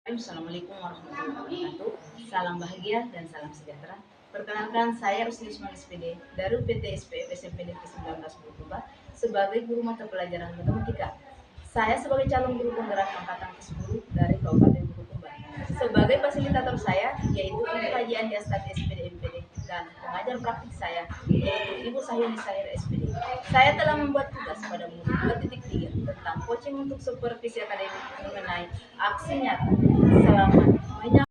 Assalamualaikum warahmatullahi wabarakatuh. Salam bahagia dan salam sejahtera. Perkenalkan, saya Rusli Usman SPD dari PT SPF SMP Negeri 19 Bulukumba sebagai guru mata pelajaran matematika. Saya sebagai calon guru penggerak angkatan ke-10 dari Kabupaten Bulukumba. Sebagai fasilitator saya yaitu Ibu Haji Andi Astati SPD MPD dan pengajar praktik saya yaitu Ibu Sahyuni Sair SPD. Saya telah membuat tugas pada murid 2.3 tentang coaching untuk supervisi akademik mengenai aksi nyata. Selamat menyampaikan.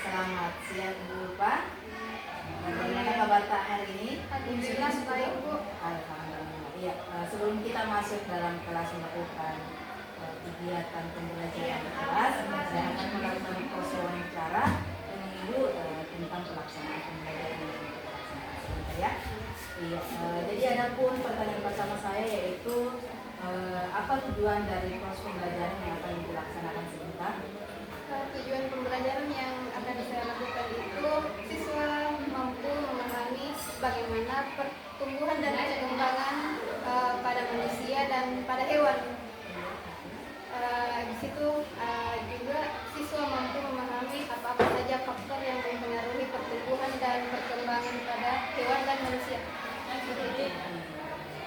Selamat siang Bu Pak. Bagaimana kabar tak hari ini? Alhamdulillah baik Bu. Alhamdulillah. Iya, sebelum kita masuk dalam kelas melakukan kegiatan pembelajaran di kelas, saya akan melakukan wawancara dengan Ibu tentang pelaksanaan pembelajaran yang dilaksanakan sebentar ya. Iya, jadi ada pun pertanyaan pertama saya yaitu apa tujuan dari proses pembelajaran yang akan dilaksanakan sebentar? Tujuan pembelajaran yang akan saya lakukan itu siswa mampu memahami bagaimana pertumbuhan dan perkembangan pada manusia dan pada hewan. Di situ juga siswa mampu memahami apa-apa saja faktor yang mempengaruhi pertumbuhan dan perkembangan pada hewan dan manusia.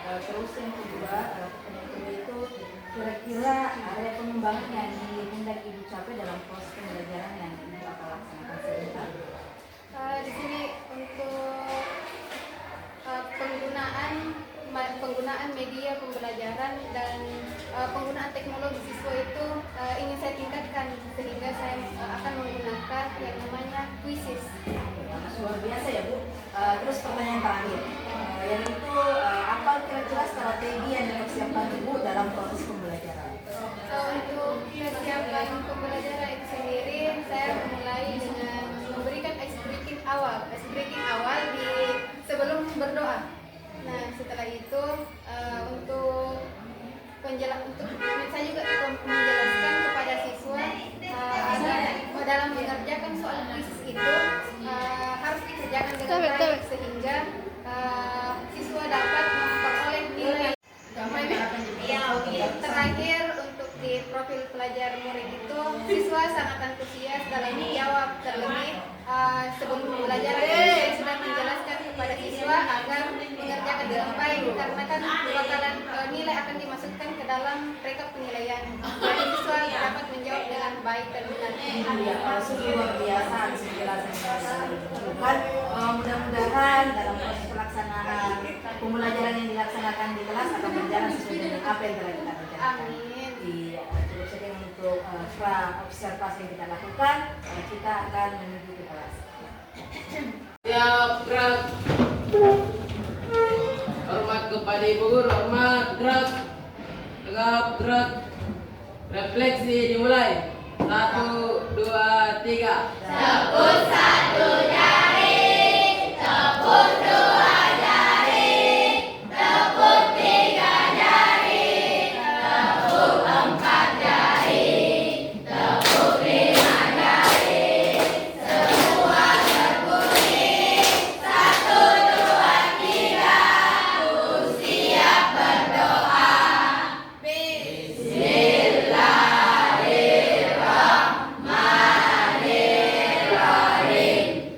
Terus yang kedua itu kira-kira area pengembangan yang hendak Ibu capai dalam proses pembelajaran yang Ibu akan laksanakan sebentar? Di sini untuk penggunaan media pembelajaran dan penggunaan teknologi siswa itu ingin saya tingkatkan sehingga saya akan menggunakan yang namanya quizzes. Luar biasa ya Bu. Terus pertanyaan terakhir, yaitu apa kira-kira strategi yang dipersiapkan Ibu dalam proses pembelajaran? Untuk persiapan pembelajaran itu sendiri, saya mulai dengan memberikan ice breaking awal di sebelum berdoa. Nah, setelah itu untuk saya juga menjelaskan kepada siswa agar dalam mengerjakan soal quiz itu harus dikerjakan dengan baik sehingga siswa dapat memperoleh nilai. Terakhir untuk di profil pelajar murid itu siswa sangat antusias dalam menjawab, terlebih sebelum pembelajaran saya sudah menjelaskan kepada siswa agar mengerjakan dengan baik karena kan bakalan nilai akan dimasukkan ke dalam rekap penilaian. Jadi siswa dapat menjawab dengan baik dan benar. Luar biasa penjelasan mudah-mudahan dalam proses pelaksanaan pembelajaran yang dilaksanakan di kelas akan berjalan sesuai dengan apa yang telah kita rencanakan. Amin. Iya, cukup sekian untuk observasi yang kita lakukan. Kita akan menuju ke kelas. Siap, gerak. Hormat kepada Ibu Guru, hormat, gerak. Tegap, gerak. Refleksi dimulai. 1, 2, 3. Tepuk satu jari, tepuk dua jari, tepuk tiga jari, tepuk empat jari, tepuk lima jari, semua berbunyi. 1, 2, 3, aku siap berdoa. Bismillahirrahmanirrahim.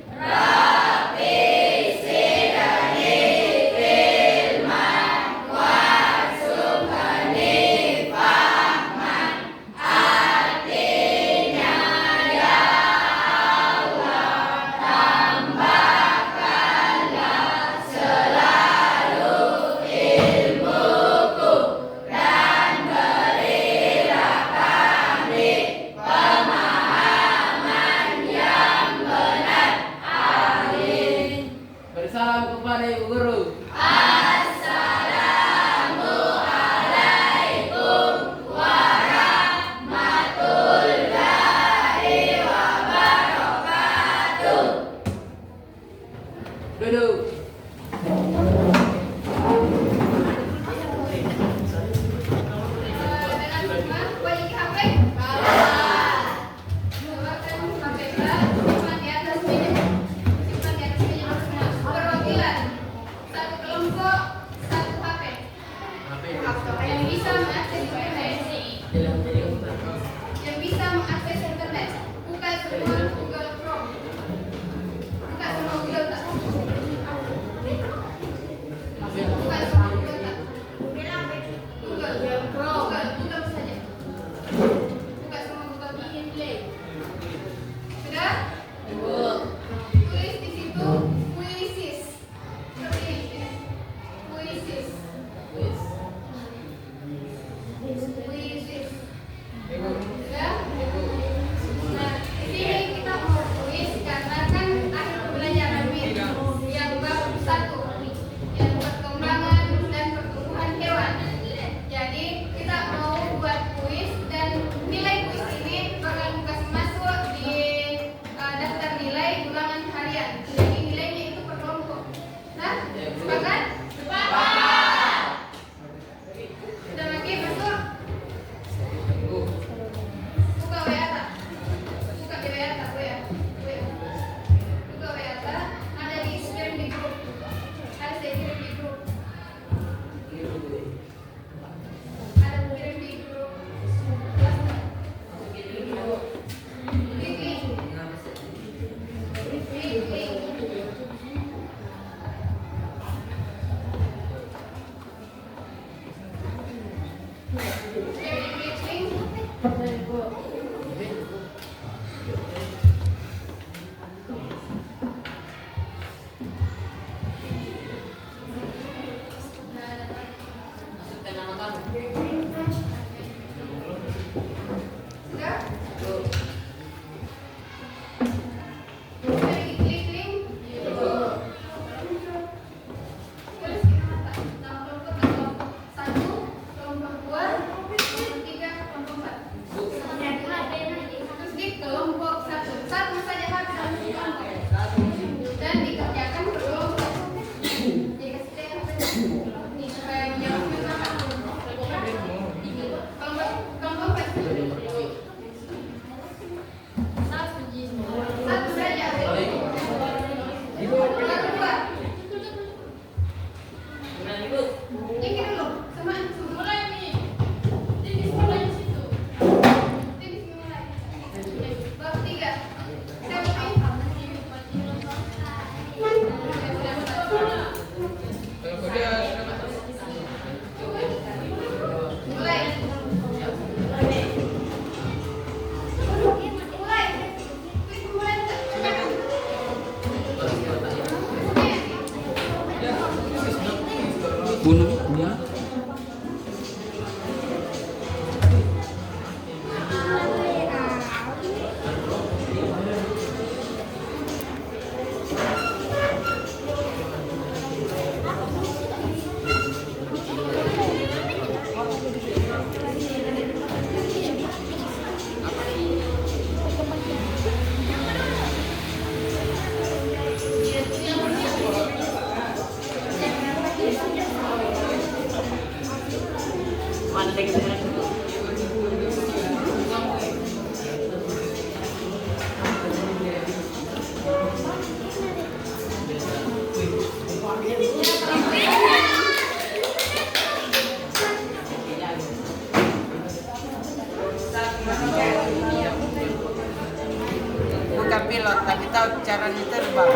pilot tapi tahu caranya terbang.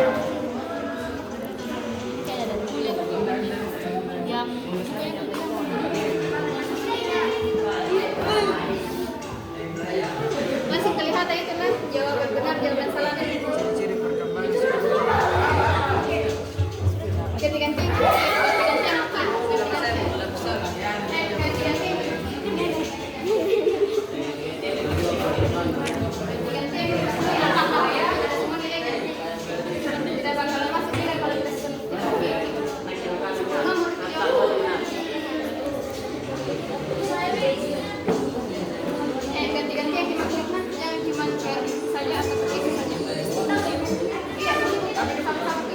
Masih kelihatan itu kan jawaban benar, jawaban salah. Ciri-ciri perkembangan Ganti-ganti apa? Kita bakal masukin kalau kita ganti-ganti yang gimana saja atau begitu saja. Iya, tapi sama-sama.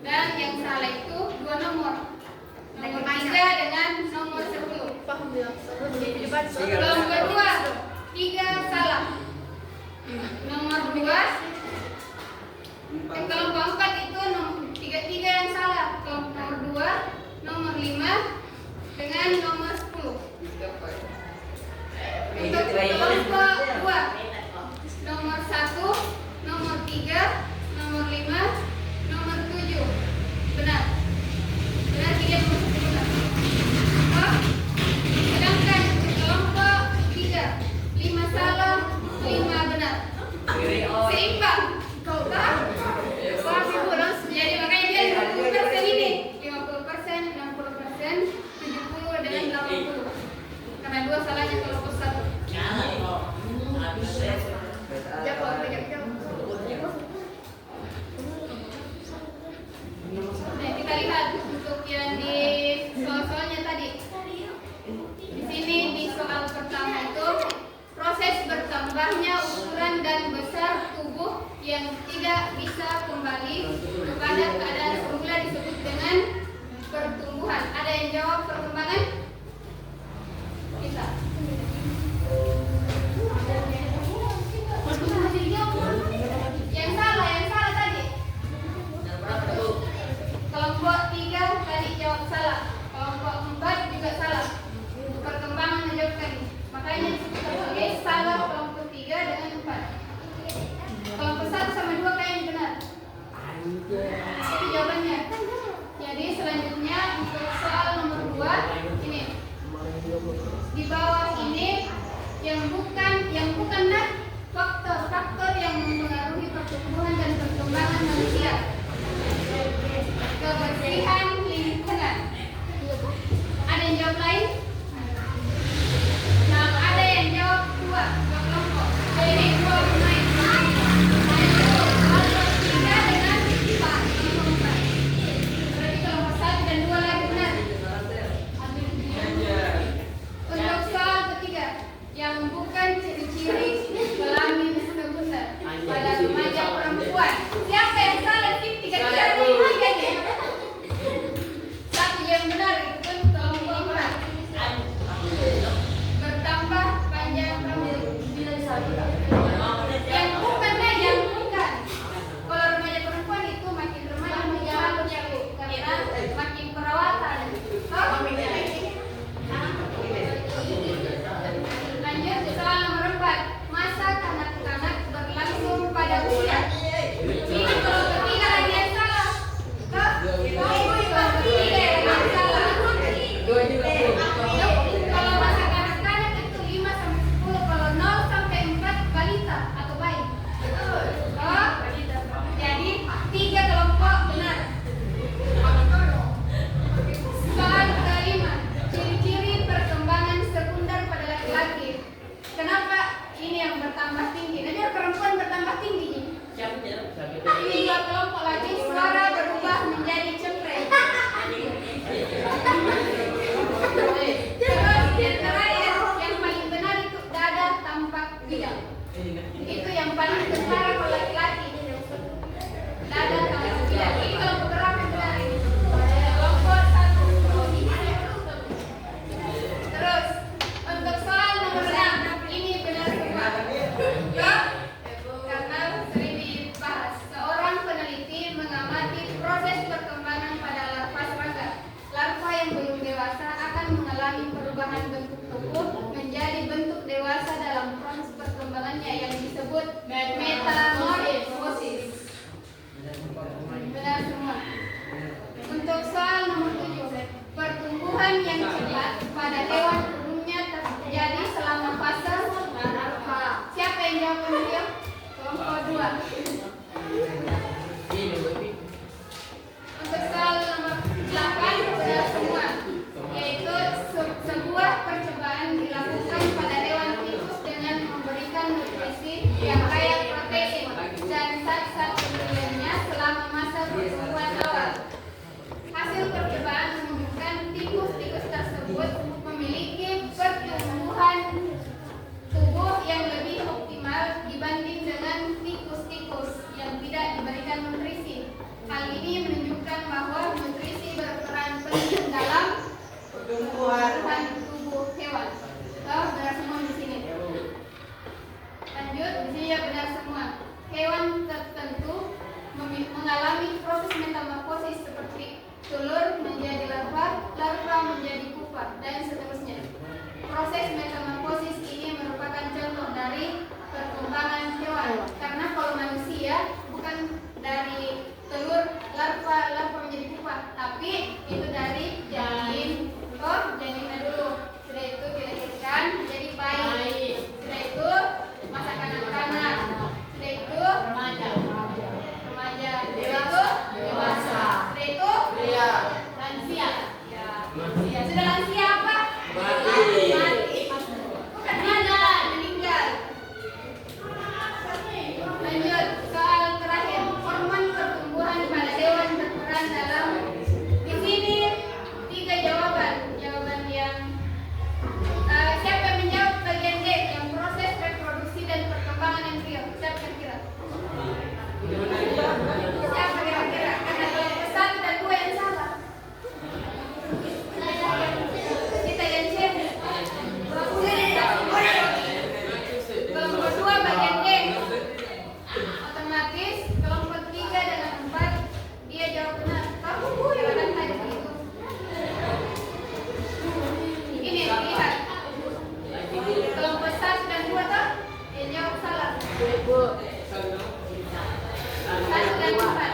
Dan yang salah itu 2 nomor. Nomor 3 dengan nomor 10. Kelompok 2, 3 salah. Nomor 2. Kelompok 4 itu 3 yang salah. Kelompok 2, nomor 5 dengan nomor 10. Untuk kelompok 2, nomor 1, nomor 3, nomor 5, nomor 7. Benar. Benar 3 nomor 10 benar. Oh. Sedangkan kelompok 3, 5 salah, 5 benar. Seimbang. Kau tahu? Jadi makanya dia 50% ini. 50%, 60%, 70 dengan 80. Karena 2 salahnya kelompok 1. Nah, kita lihat untuk yang di soal-soalnya tadi. Di sini di soal pertama itu proses bertambahnya ukuran dan besar tubuh yang tidak bisa kembali kepada keadaan semula disebut dengan pertumbuhan. Ada yang jawab perkembangan? Bisa. Yang salah tadi. Kelompok 3 tadi jawab salah. Kelompok 4 juga salah. Perkembangan menjawab tadi. Makanya disebut sebagai salah kelompok 3 dengan 4. Kelompok 1 sama 2 kayaknya benar. Itu jawabannya. Jadi selanjutnya untuk soal nomor 2 ini. Di bawah ini yang bukan faktor yang mempengaruhi pertumbuhan dan perkembangan manusia. Kebersihan lingkungan. Ada yang jawab lain? Nah, ada yang jawab 2 kelompok. Jadi 2 pemain. Kelompok 3 dengan 4. Berarti kelompok 1 dan 2 lagi benar. Untuk soal ketiga, yang bukan ciri-ciri kelamin sekunda pada remaja perempuan. Siapa yang salah sih? 3 remaja nih. 1 yang benar itu kan kelompok 4. Bertambah panjang rambut. Yang bukan. Kalau remaja perempuan itu makin remaja makin halus karena makin perawatan. Lanjut soal nomor 4. Masa kanak-kanak berlangsung pada usia. Ini kalau ketiga lagi yang salah. Kalau ketiga yang salah. Kalau masa kanak-kanak itu 5 sampai 10, kalau 0 sampai 4 balita atau bayi. Oh, jadi 3 kelompok benar. Soal kelima, ciri-ciri perkembangan sekunder pada laki-laki. Kenapa ini yang bertambah tinggi? Nanti perempuan bertambah tinggi. Ini 2 kelompok lagi, suara berubah menjadi cempreng. Terus yang terakhir, yang paling benar itu dada tampak bidang. Itu yang paling kentara kalau laki-laki. Dada sama bidang. Ini kelompok berapa yang benar ini? Kelompok 1. Terus untuk soal nomor 6 ini benar semua. Ya, karena sering dibahas. Seorang peneliti mengamati proses perkembangan pada larva serangga. Larva yang belum dewasa akan mengalami perubahan bentuk tubuh menjadi bentuk dewasa dalam proses perkembangannya yang disebut metamorfosis. Benar semua. Untuk soal nomor 7, pertumbuhan yang cepat pada hewan umumnya terjadi selama fase larva. Siapa yang jawab beliau? Kelompok 2. Untuk soal nomor 8 benar semua, yaitu sebuah percobaan dilakukan pada hewan tikus dengan memberikan nutrisi yang kaya protein dan zat-zat pemberiannya selama masa pertumbuhan awal. Hasil percobaan menunjukkan tikus-tikus tersebut memiliki pertumbuhan tubuh yang lebih optimal dibanding dengan tikus-tikus yang tidak diberikan nutrisi. Hal ini menunjukkan bahwa nutrisi berperan penting dalam pertumbuhan tubuh hewan. Oh, benar semua di sini. Lanjut, di sini ya benar semua. Hewan tertentu mengalami proses metamorfosis seperti telur menjadi larva, larva menjadi pupa, dan seterusnya. Proses metamorfosis ini merupakan contoh dari perkembangan hewan. Karena kalau manusia bukan dari telur larva menjadi pupa, tapi itu dari janin. Oh, janinnya dulu. Sudah itu dilahirkan menjadi bayi. Sudah itu masa kanak-kanak. Sudah itu remaja. Sudah itu dewasa. Sudah itu lansia. Ya. Sudah lansia apa? Mati. Bukan meninggal. Lanjut, soal terakhir. Hormon pertumbuhan pada hewan berperan dalam. Di sini 3 jawaban. Jawaban yang siapa yang menjawab bagian D, yang proses reproduksi dan perkembangan embrio? Siapa kira-kira? Siapa kira-kira? Karena kelompok 1 dan 2 yang salah. Kita yang C. Kelompok 2 bagian D. Otomatis kelompok 3 dan 4 dia jawab benar. Kamu gue kan tadi begitu. Ini lihat. Kelompok 1 dan 2 toh dia jawab salah. 1 dan 4.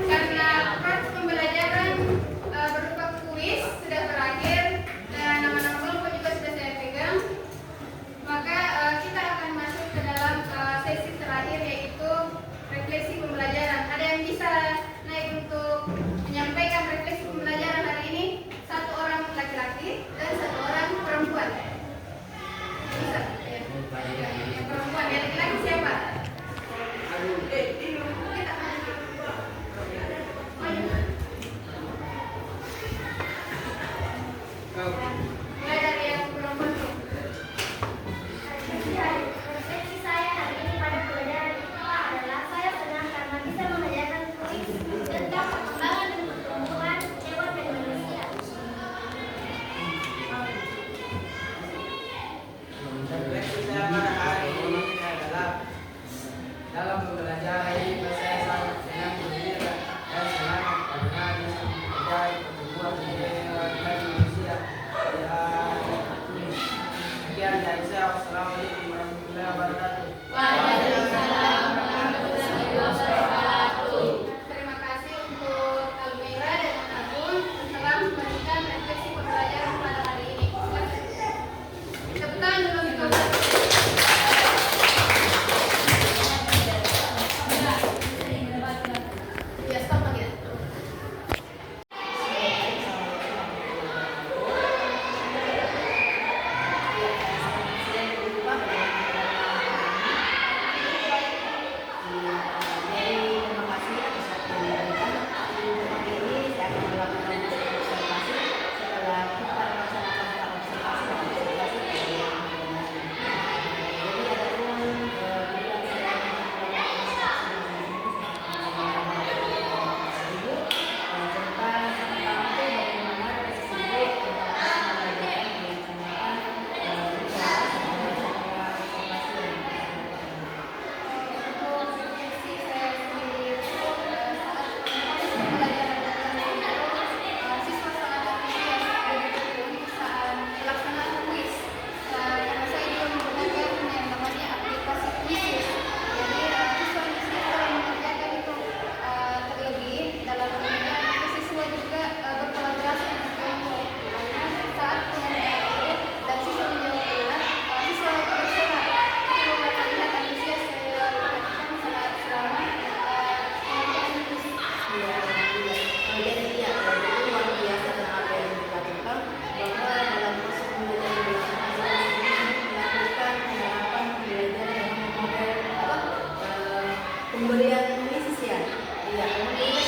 Karena proses pembelajaran berupa kuis sudah berakhir dan nama-nama kelompok juga sudah saya pegang, maka kita akan masuk ke dalam sesi terakhir, yaitu refleksi pembelajaran. Ada yang bisa naik untuk menyampaikan refleksi pembelajaran hari ini? 1 orang laki-laki dan 1 orang perempuan. Bisa? Yang perempuan, yang laki-laki siapa? Kita mulai dari yang perempuan dulu. Refleksi saya hari ini pada pelajaran IPA adalah saya senang karena bisa mengajarkan kuis tentang perkembangan dan pertumbuhan hewan dan manusia. Refleksi saya pada hari ini adalah dalam pembelajaran ini saya sangat senang bergembira dan semangat karena bisa mempelajari pertumbuhan hewan dan manusia. Sekian dari saya. Wassalamualaikum warahmatullahi wabarakatuh. Waalaikumsalam warahmatullahi wabarakatuh. Terima kasih untuk Almira dan Anabun telah memberikan refleksi pembelajaran pada hari ini. Tepuk tangan dulu untuk pemberian misis ya. Iya, kemudian